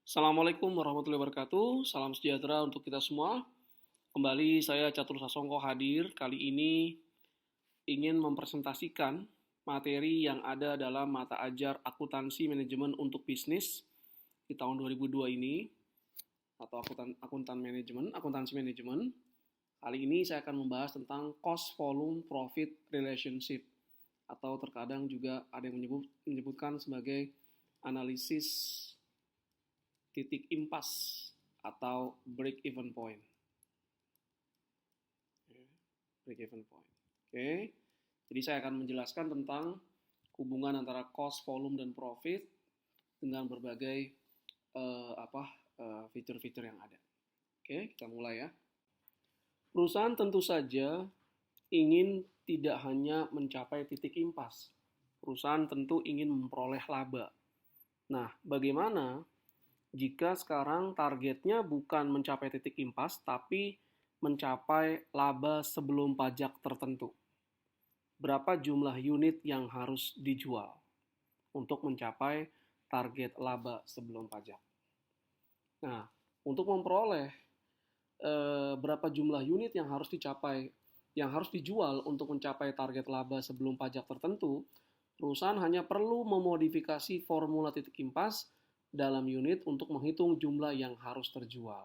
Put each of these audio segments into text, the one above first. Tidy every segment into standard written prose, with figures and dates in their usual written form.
Assalamualaikum warahmatullahi wabarakatuh. Salam sejahtera untuk kita semua. Kembali saya Catur Sasongko hadir. Kali ini ingin mempresentasikan materi yang ada dalam mata ajar akuntansi manajemen untuk bisnis di tahun 2002 ini, atau akuntansi manajemen. Kali ini saya akan membahas tentang cost volume profit relationship, atau terkadang juga ada yang menyebutkan sebagai analisis titik impas atau break even point. Break even point. Oke. Jadi saya akan menjelaskan tentang hubungan antara cost, volume, dan profit dengan berbagai fitur-fitur yang ada. Oke, kita mulai ya. Perusahaan tentu saja ingin tidak hanya mencapai titik impas. Perusahaan tentu ingin memperoleh laba. Nah, bagaimana jika sekarang targetnya bukan mencapai titik impas, tapi mencapai laba sebelum pajak tertentu? Berapa jumlah unit yang harus dijual untuk mencapai target laba sebelum pajak? Nah, untuk memperoleh berapa jumlah unit yang harus dijual untuk mencapai target laba sebelum pajak tertentu, perusahaan hanya perlu memodifikasi formula titik impas dalam unit untuk menghitung jumlah yang harus terjual.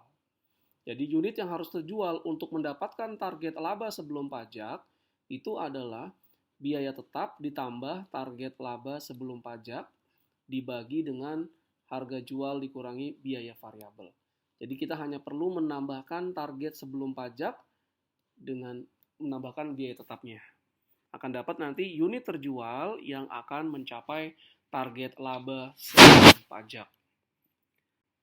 Jadi unit yang harus terjual untuk mendapatkan target laba sebelum pajak itu adalah biaya tetap ditambah target laba sebelum pajak dibagi dengan harga jual dikurangi biaya variabel. Jadi kita hanya perlu menambahkan target sebelum pajak dengan menambahkan biaya tetapnya. Akan dapat nanti unit terjual yang akan mencapai target laba sebelum pajak.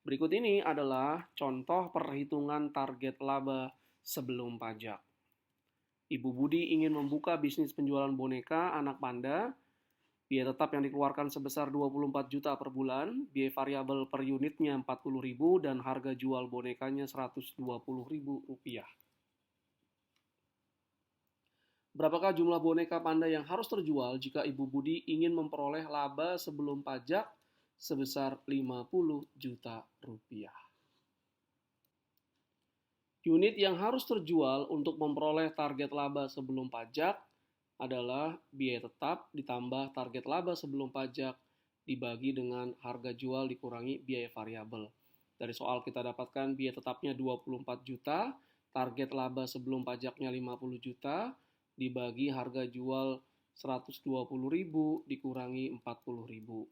Berikut ini adalah contoh perhitungan target laba sebelum pajak. Ibu Budi ingin membuka bisnis penjualan boneka anak panda. Biaya tetap yang dikeluarkan sebesar 24 juta per bulan, biaya variabel per unitnya 40.000 dan harga jual bonekanya 120.000 rupiah. Berapakah jumlah boneka panda yang harus terjual jika Ibu Budi ingin memperoleh laba sebelum pajak sebesar 50 juta rupiah? Unit yang harus terjual untuk memperoleh target laba sebelum pajak adalah biaya tetap ditambah target laba sebelum pajak dibagi dengan harga jual dikurangi biaya variabel. Dari soal kita dapatkan biaya tetapnya 24 juta, target laba sebelum pajaknya 50 juta, dibagi harga jual 120.000 dikurangi 40.000.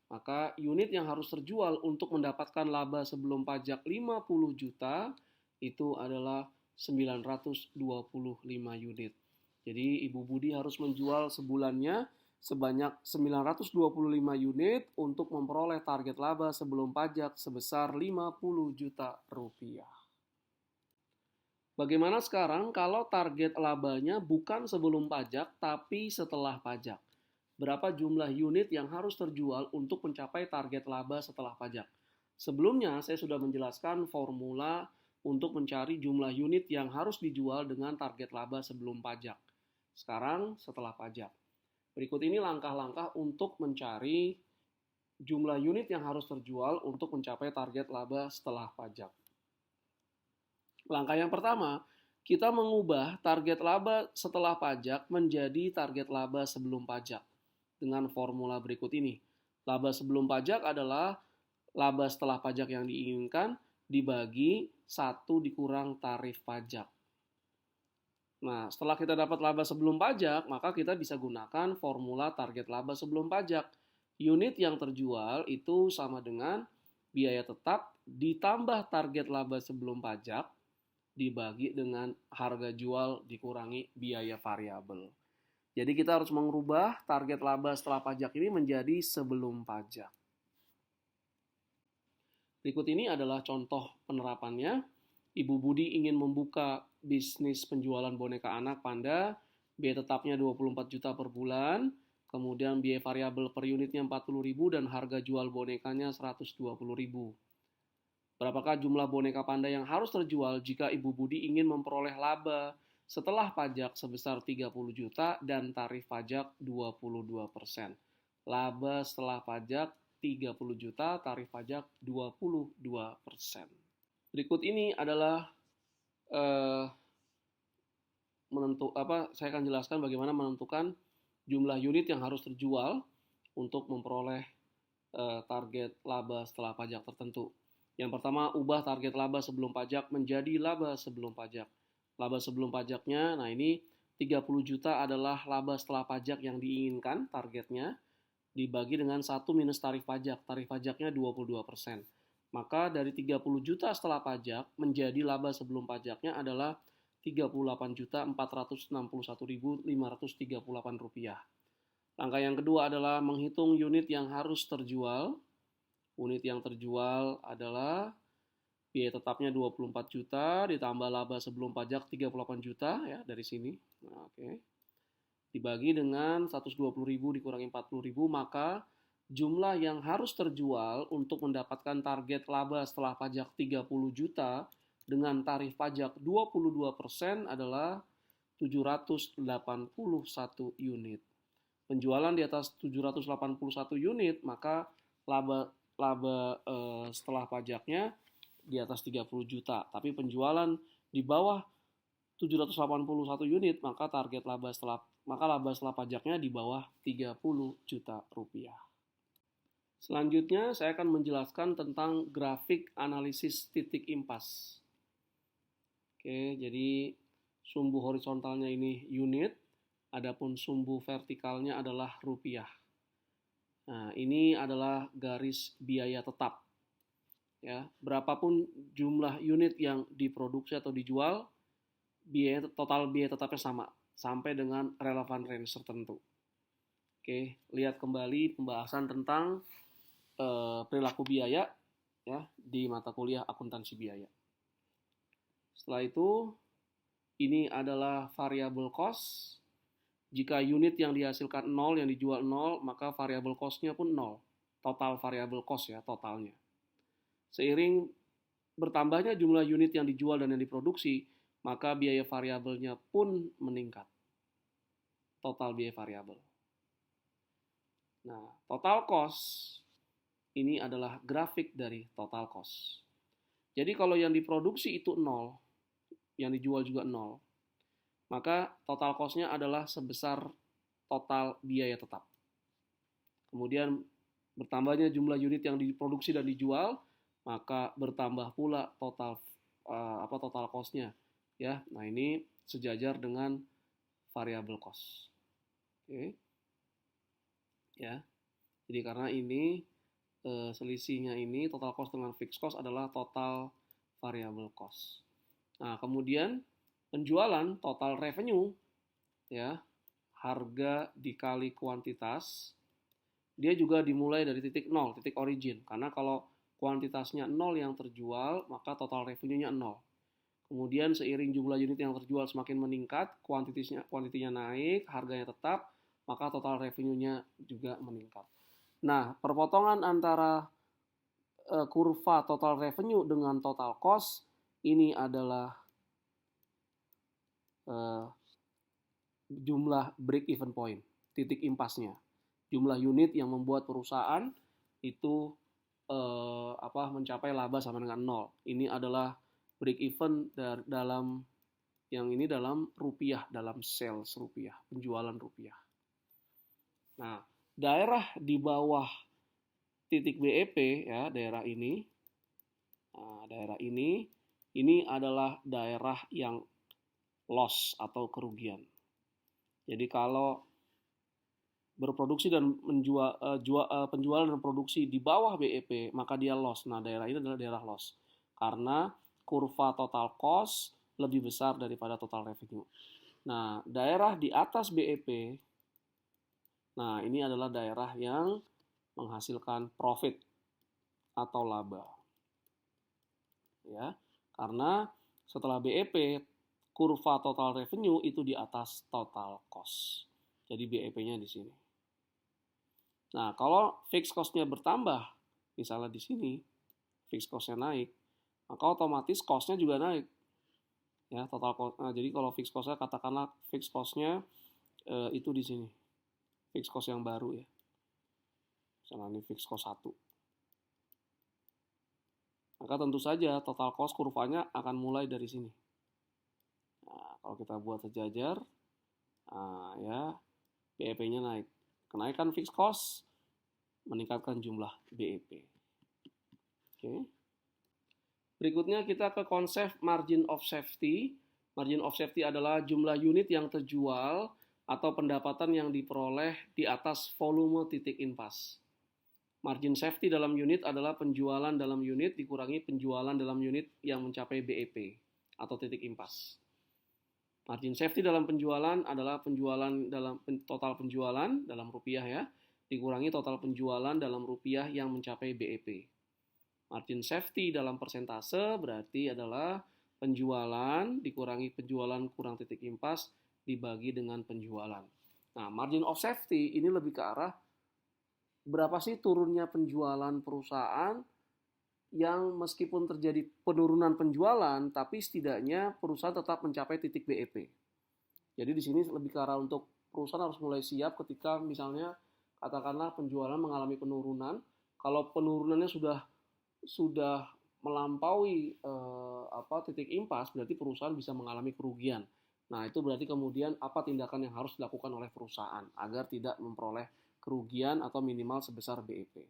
Maka unit yang harus terjual untuk mendapatkan laba sebelum pajak 50 juta itu adalah 925 unit. Jadi Ibu Budi harus menjual sebulannya sebanyak 925 unit untuk memperoleh target laba sebelum pajak sebesar 50 juta rupiah. Bagaimana sekarang kalau target labanya bukan sebelum pajak tapi setelah pajak? Berapa jumlah unit yang harus terjual untuk mencapai target laba setelah pajak? Sebelumnya saya sudah menjelaskan formula untuk mencari jumlah unit yang harus dijual dengan target laba sebelum pajak. Sekarang setelah pajak. Berikut ini langkah-langkah untuk mencari jumlah unit yang harus terjual untuk mencapai target laba setelah pajak. Langkah yang pertama, kita mengubah target laba setelah pajak menjadi target laba sebelum pajak dengan formula berikut ini. Laba sebelum pajak adalah laba setelah pajak yang diinginkan dibagi 1 dikurang tarif pajak. Nah, setelah kita dapat laba sebelum pajak, maka kita bisa gunakan formula target laba sebelum pajak. Unit yang terjual itu sama dengan biaya tetap ditambah target laba sebelum pajak dibagi dengan harga jual dikurangi biaya variabel. Jadi kita harus mengubah target laba setelah pajak ini menjadi sebelum pajak. Berikut ini adalah contoh penerapannya. Ibu Budi ingin membuka bisnis penjualan boneka anak panda, biaya tetapnya 24 juta per bulan, kemudian biaya variabel per unitnya 40.000 dan harga jual bonekanya 120.000. Berapakah jumlah boneka panda yang harus terjual jika Ibu Budi ingin memperoleh laba setelah pajak sebesar 30 juta dan tarif pajak 22%. Laba setelah pajak 30 juta, tarif pajak 22%. Berikut ini adalah saya akan jelaskan bagaimana menentukan jumlah unit yang harus terjual untuk memperoleh target laba setelah pajak tertentu. Yang pertama, ubah target laba sebelum pajak menjadi laba sebelum pajak. Laba sebelum pajaknya, nah ini 30 juta adalah laba setelah pajak yang diinginkan, targetnya, dibagi dengan 1 minus tarif pajak. Tarif pajaknya 22%. Maka dari 30 juta setelah pajak menjadi laba sebelum pajaknya adalah Rp38.461.538. Langkah yang kedua adalah menghitung unit yang harus terjual. Unit yang terjual adalah biaya tetapnya 24 juta ditambah laba sebelum pajak 38 juta ya dari sini. Nah, oke. Dibagi dengan 120.000 dikurangi 40.000, maka jumlah yang harus terjual untuk mendapatkan target laba setelah pajak 30 juta dengan tarif pajak 22% adalah 781 unit. Penjualan di atas 781 unit, maka laba setelah pajaknya di atas 30 juta. Tapi penjualan di bawah 781 unit, maka laba setelah pajaknya di bawah 30 juta rupiah. Selanjutnya saya akan menjelaskan tentang grafik analisis titik impas. Oke, jadi sumbu horizontalnya ini unit, adapun sumbu vertikalnya adalah rupiah. Nah, ini adalah garis biaya tetap. Ya, berapapun jumlah unit yang diproduksi atau dijual, total biaya tetapnya sama sampai dengan relevan range tertentu. Oke, lihat kembali pembahasan tentang perilaku biaya ya di mata kuliah akuntansi biaya. Setelah itu, ini adalah variable cost. Jika unit yang dihasilkan 0, yang dijual 0, maka variable cost-nya pun 0. Total variable cost ya, totalnya. Seiring bertambahnya jumlah unit yang dijual dan yang diproduksi, maka biaya variabelnya pun meningkat. Total biaya variabel. Nah, total cost ini adalah grafik dari total cost. Jadi kalau yang diproduksi itu 0, yang dijual juga 0, maka total cost-nya adalah sebesar total biaya tetap. Kemudian bertambahnya jumlah unit yang diproduksi dan dijual, maka bertambah pula total cost-nya. Ya, nah ini sejajar dengan variable cost. Oke. Ya. Jadi karena ini selisihnya ini total cost dengan fixed cost adalah total variable cost. Nah, kemudian penjualan total revenue ya, harga dikali kuantitas, dia juga dimulai dari titik 0, titik origin. Karena kalau kuantitasnya 0 yang terjual, maka total revenue-nya 0. Kemudian seiring jumlah unit yang terjual semakin meningkat, kuantitinya naik, harganya tetap, maka total revenue-nya juga meningkat. Nah, perpotongan antara kurva total revenue dengan total cost ini adalah jumlah break even point, titik impasnya. Jumlah unit yang membuat perusahaan itu mencapai laba sama dengan 0. Ini adalah break even dalam rupiah, dalam sales rupiah, penjualan rupiah. Nah, daerah di bawah titik BEP ya, daerah ini. Nah, daerah ini adalah daerah yang loss atau kerugian. Jadi kalau berproduksi dan penjualan dan produksi di bawah BEP, maka dia loss. Nah, daerah ini adalah daerah loss. Karena kurva total cost lebih besar daripada total revenue. Nah, daerah di atas BEP, nah ini adalah daerah yang menghasilkan profit atau laba. Ya, karena setelah BEP, kurva total revenue itu di atas total cost. Jadi BEP-nya di sini. Nah, kalau fixed cost-nya bertambah, misalnya di sini, fixed cost-nya naik, maka otomatis cost-nya juga naik. Ya, total cost. Nah, jadi kalau fixed cost-nya, katakanlah fixed cost-nya itu di sini. Fixed cost yang baru ya. Misalnya ini fixed cost 1. Maka tentu saja total cost kurvanya akan mulai dari sini. Nah, kalau kita buat sejajar, nah, ya BEP-nya naik. Kenaikan fixed cost meningkatkan jumlah BEP. Oke. Berikutnya kita ke konsep margin of safety. Margin of safety adalah jumlah unit yang terjual atau pendapatan yang diperoleh di atas volume titik impas. Margin safety dalam unit adalah penjualan dalam unit dikurangi penjualan dalam unit yang mencapai BEP atau titik impas. Margin safety dalam penjualan adalah penjualan dalam total penjualan dalam rupiah ya, dikurangi total penjualan dalam rupiah yang mencapai BEP. Margin safety dalam persentase berarti adalah penjualan dikurangi penjualan kurang titik impas dibagi dengan penjualan. Nah, margin of safety ini lebih ke arah berapa sih turunnya penjualan perusahaan yang meskipun terjadi penurunan penjualan, tapi setidaknya perusahaan tetap mencapai titik BEP. Jadi di sini lebih ke arah untuk perusahaan harus mulai siap ketika misalnya katakanlah penjualan mengalami penurunan. Kalau penurunannya sudah melampaui titik impas, berarti perusahaan bisa mengalami kerugian. Nah, itu berarti kemudian apa tindakan yang harus dilakukan oleh perusahaan agar tidak memperoleh kerugian atau minimal sebesar BEP.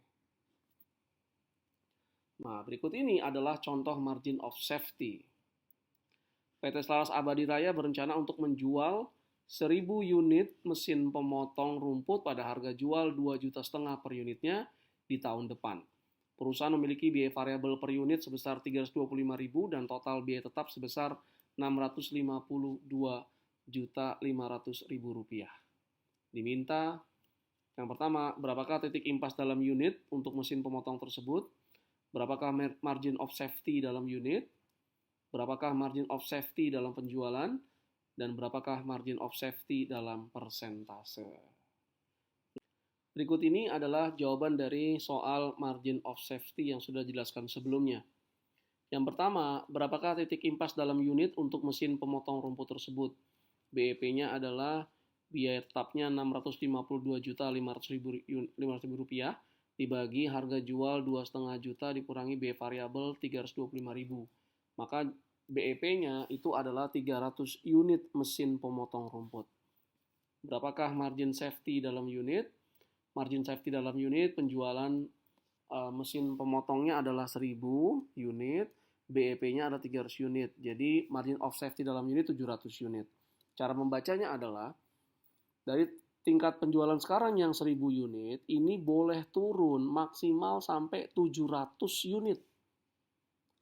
Nah, berikut ini adalah contoh margin of safety. PT Selaras Abadi Raya berencana untuk menjual 1.000 unit mesin pemotong rumput pada harga jual 2,5 juta per unitnya di tahun depan. Perusahaan memiliki biaya variabel per unit sebesar 325.000 dan total biaya tetap sebesar 652.500.000 rupiah. Diminta yang pertama, berapakah titik impas dalam unit untuk mesin pemotong tersebut? Berapakah margin of safety dalam unit? Berapakah margin of safety dalam penjualan? Dan berapakah margin of safety dalam persentase? Berikut ini adalah jawaban dari soal margin of safety yang sudah dijelaskan sebelumnya. Yang pertama, berapakah titik impas dalam unit untuk mesin pemotong rumput tersebut? BEP-nya adalah biaya tetapnya 652.500.000 rupiah dibagi harga jual 2,5 juta dikurangi biaya variabel 325.000. Maka BEP-nya itu adalah 300 unit mesin pemotong rumput. Berapakah margin safety dalam unit? Margin safety dalam unit penjualan mesin pemotongnya adalah 1.000 unit, BEP-nya ada 300 unit. Jadi margin of safety dalam unit 700 unit. Cara membacanya adalah dari tingkat penjualan sekarang yang 1.000 unit, ini boleh turun maksimal sampai 700 unit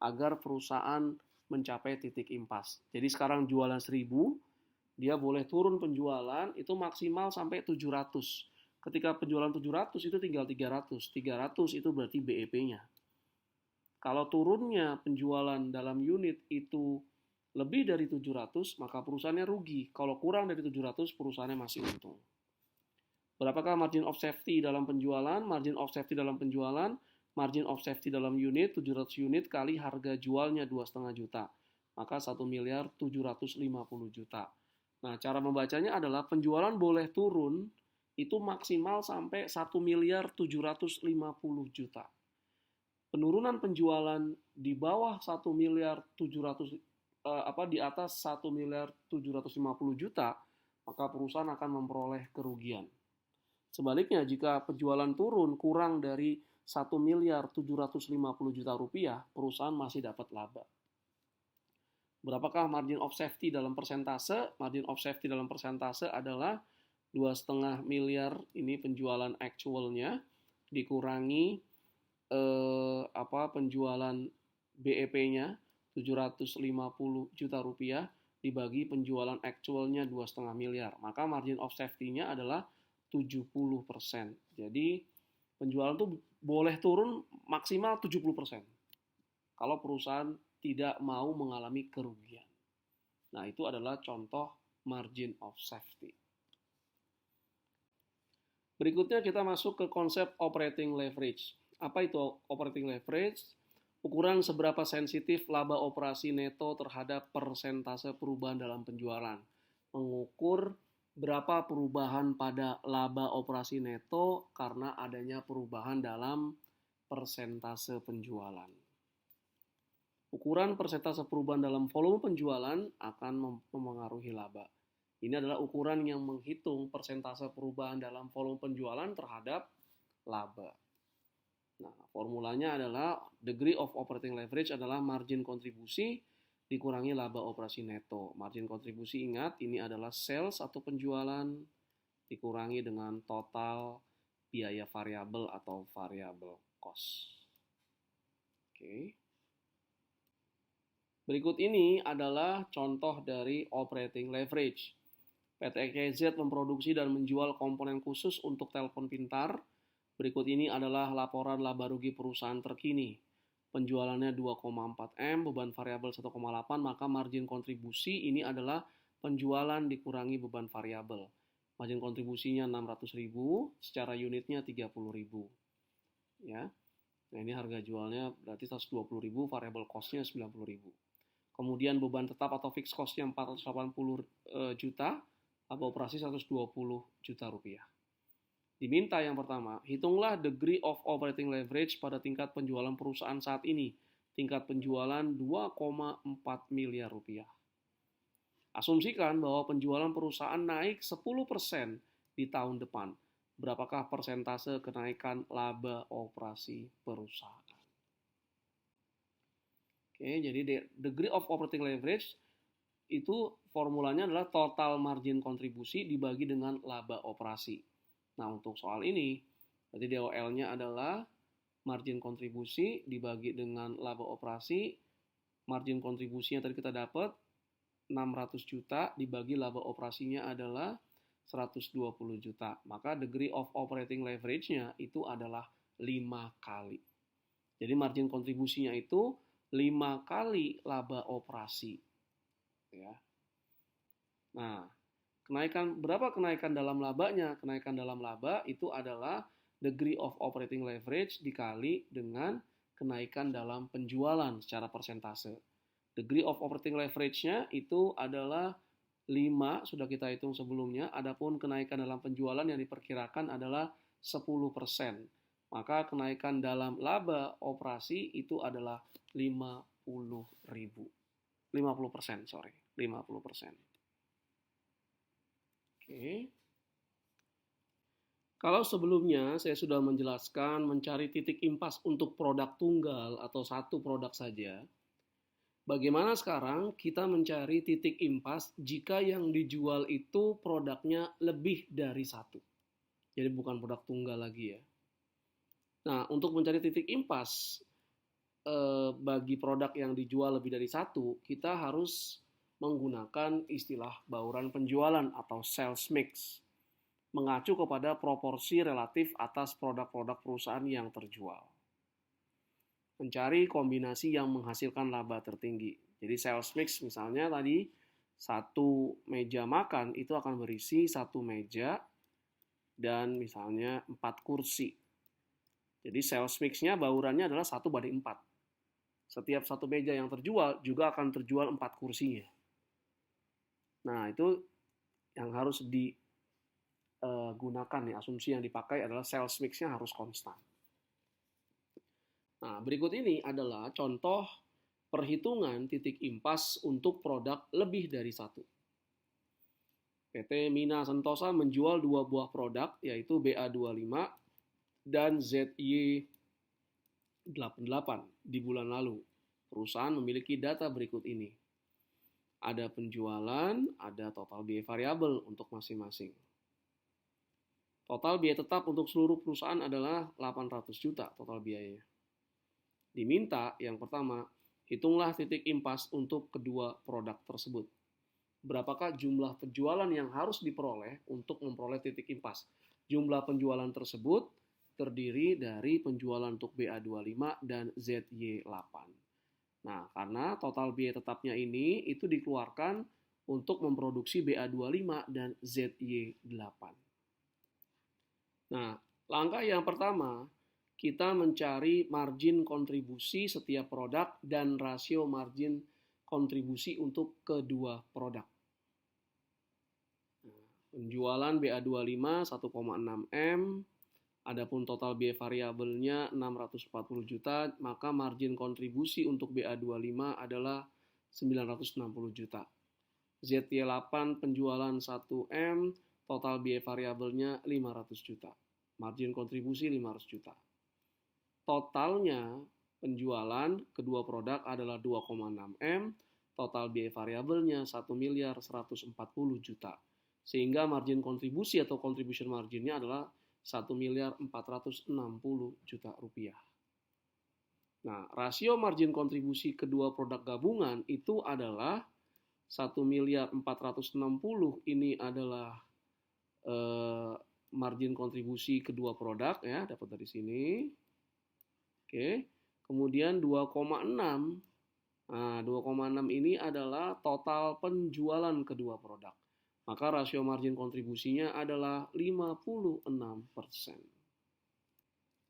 agar perusahaan mencapai titik impas. Jadi sekarang jualan 1.000, dia boleh turun penjualan itu maksimal sampai 700. Ketika penjualan 700 itu tinggal 300. 300 itu berarti BEP-nya. Kalau turunnya penjualan dalam unit itu lebih dari 700, maka perusahaannya rugi. Kalau kurang dari 700, perusahaannya masih untung. Berapakah margin of safety dalam penjualan? Margin of safety dalam penjualan, margin of safety dalam unit, 700 unit kali harga jualnya 2,5 juta. Maka 1.750 juta. Nah, cara membacanya adalah penjualan boleh turun itu maksimal sampai 1.750 juta. Penurunan penjualan di bawah 1.700 di atas 1.750 juta, maka perusahaan akan memperoleh kerugian. Sebaliknya, jika penjualan turun kurang dari 1.750 juta rupiah, perusahaan masih dapat laba. Berapakah margin of safety dalam persentase? Margin of safety dalam persentase adalah 2,5 miliar ini penjualan actualnya dikurangi penjualan BEP-nya 750 juta rupiah dibagi penjualan actualnya 2,5 miliar. Maka margin of safety-nya adalah 70%. Jadi penjualan itu boleh turun maksimal 70%. Kalau perusahaan tidak mau mengalami kerugian. Nah, itu adalah contoh margin of safety. Berikutnya kita masuk ke konsep operating leverage. Apa itu operating leverage? Ukuran seberapa sensitif laba operasi neto terhadap persentase perubahan dalam penjualan. Mengukur berapa perubahan pada laba operasi neto karena adanya perubahan dalam persentase penjualan. Ukuran persentase perubahan dalam volume penjualan akan mempengaruhi laba. Ini adalah ukuran yang menghitung persentase perubahan dalam volume penjualan terhadap laba. Nah, formulanya adalah degree of operating leverage adalah margin kontribusi dikurangi laba operasi neto. Margin kontribusi, ingat, ini adalah sales atau penjualan dikurangi dengan total biaya variabel atau variable cost. Oke. Berikut ini adalah contoh dari operating leverage. PT EKZ memproduksi dan menjual komponen khusus untuk telepon pintar. Berikut ini adalah laporan laba rugi perusahaan terkini. Penjualannya 2,4 M, beban variabel 1,8, maka margin kontribusi ini adalah penjualan dikurangi beban variabel. Margin kontribusinya 600.000, secara unitnya 30.000. Ya. Nah, ini harga jualnya berarti 120.000, variable cost-nya 90.000. Kemudian beban tetap atau fixed cost-nya 480 juta, laba operasi 120 juta rupiah. Diminta yang pertama, hitunglah degree of operating leverage pada tingkat penjualan perusahaan saat ini. Tingkat penjualan 2,4 miliar rupiah. Asumsikan bahwa penjualan perusahaan naik 10% di tahun depan. Berapakah persentase kenaikan laba operasi perusahaan? Oke, jadi degree of operating leverage itu formulanya adalah total margin kontribusi dibagi dengan laba operasi. Nah, untuk soal ini, berarti DOL-nya adalah margin kontribusi dibagi dengan laba operasi. Margin kontribusinya tadi kita dapat 600 juta dibagi laba operasinya adalah 120 juta. Maka degree of operating leverage-nya itu adalah 5 kali. Jadi margin kontribusinya itu 5 kali laba operasi. Ya. Nah, berapa kenaikan dalam labanya? Kenaikan dalam laba itu adalah degree of operating leverage dikali dengan kenaikan dalam penjualan secara persentase. Degree of operating leverage-nya itu adalah 5, sudah kita hitung sebelumnya. Adapun kenaikan dalam penjualan yang diperkirakan adalah 10%. Maka kenaikan dalam laba operasi itu adalah 50%. Oke. Kalau sebelumnya saya sudah menjelaskan mencari titik impas untuk produk tunggal atau satu produk saja, bagaimana sekarang kita mencari titik impas jika yang dijual itu produknya lebih dari satu? Jadi bukan produk tunggal lagi ya. Nah, untuk mencari titik impas bagi produk yang dijual lebih dari satu, kita harus menggunakan istilah bauran penjualan atau sales mix, mengacu kepada proporsi relatif atas produk-produk perusahaan yang terjual. Mencari kombinasi yang menghasilkan laba tertinggi. Jadi sales mix misalnya tadi, satu meja makan itu akan berisi satu meja dan misalnya 4 kursi. Jadi sales mix-nya baurannya adalah 1:4. Setiap satu meja yang terjual juga akan terjual 4 kursinya. Nah, itu yang harus digunakan nih, asumsi yang dipakai adalah sales mix-nya harus konstan. Nah, berikut ini adalah contoh perhitungan titik impas untuk produk lebih dari satu. PT Mina Sentosa menjual 2 buah produk, yaitu BA25 dan ZY88 di bulan lalu. Perusahaan memiliki data berikut ini. Ada penjualan, ada total biaya variabel untuk masing-masing. Total biaya tetap untuk seluruh perusahaan adalah 800 juta total biayanya. Diminta yang pertama, hitunglah titik impas untuk kedua produk tersebut. Berapakah jumlah penjualan yang harus diperoleh untuk memperoleh titik impas? Jumlah penjualan tersebut terdiri dari penjualan untuk BA25 dan ZY8. Nah, karena total biaya tetapnya ini itu dikeluarkan untuk memproduksi BA25 dan ZY8. Nah, langkah yang pertama, kita mencari margin kontribusi setiap produk dan rasio margin kontribusi untuk kedua produk. Nah, Penjualan BA25 1,6 M, adapun total biaya variabelnya 640 juta, maka margin kontribusi untuk BA25 adalah 960 juta. ZY8 penjualan 1M, total biaya variabelnya 500 juta. Margin kontribusi 500 juta. Totalnya penjualan kedua produk adalah 2,6 M, total biaya variabelnya 1.140 juta. Sehingga margin kontribusi atau contribution marginnya adalah 1.460 juta rupiah. Nah, rasio margin kontribusi kedua produk gabungan itu adalah 1.460 ini adalah margin kontribusi kedua produk ya, dapat dari sini. Oke. Kemudian 2,6. Nah, 2,6 ini adalah total penjualan kedua produk. Maka rasio margin kontribusinya adalah 56%.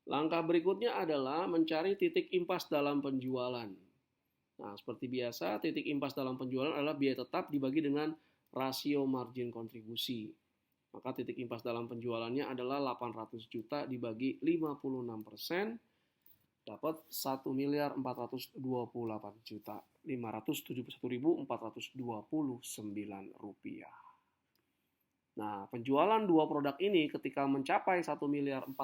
Langkah berikutnya adalah mencari titik impas dalam penjualan. Nah, seperti biasa, titik impas dalam penjualan adalah biaya tetap dibagi dengan rasio margin kontribusi. Maka titik impas dalam penjualannya adalah 800 juta dibagi 56%, dapat 1.428 juta 571.429 rupiah. Nah, penjualan dua produk ini ketika mencapai 1.428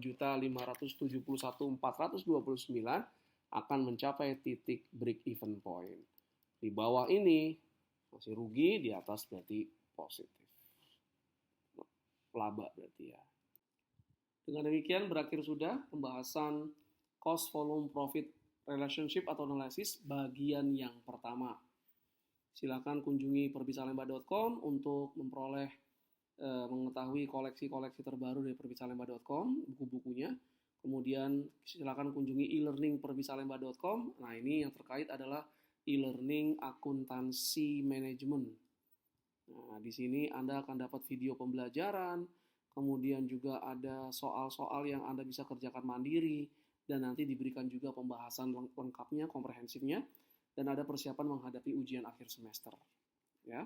juta 571.429 akan mencapai titik break even point. Di bawah ini masih rugi, di atas berarti positif. Laba berarti ya. Dengan demikian berakhir sudah pembahasan cost volume profit relationship atau analisis bagian yang pertama. Silakan kunjungi perbisalemba.com untuk memperoleh mengetahui koleksi-koleksi terbaru dari perbisalemba.com, buku-bukunya. Kemudian silakan kunjungi e-learning perbisalemba.com. Nah, ini yang terkait adalah e-learning akuntansi manajemen. Nah, di sini Anda akan dapat video pembelajaran, kemudian juga ada soal-soal yang Anda bisa kerjakan mandiri, dan nanti diberikan juga pembahasan lengkapnya, komprehensifnya, dan ada persiapan menghadapi ujian akhir semester. Ya.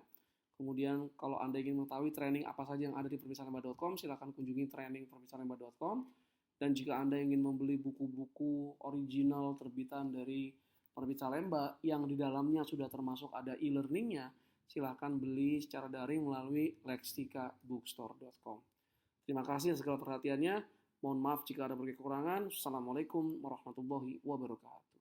Kemudian kalau Anda ingin mengetahui training apa saja yang ada di perbisalemba.com, silakan kunjungi training perbisalemba.com. Dan jika Anda ingin membeli buku-buku original terbitan dari Penerbit Salemba yang di dalamnya sudah termasuk ada e-learningnya, silakan beli secara daring melalui lextikabookstore.com. Terima kasih atas segala perhatiannya. Mohon maaf jika ada berbagai kekurangan. Assalamualaikum warahmatullahi wabarakatuh.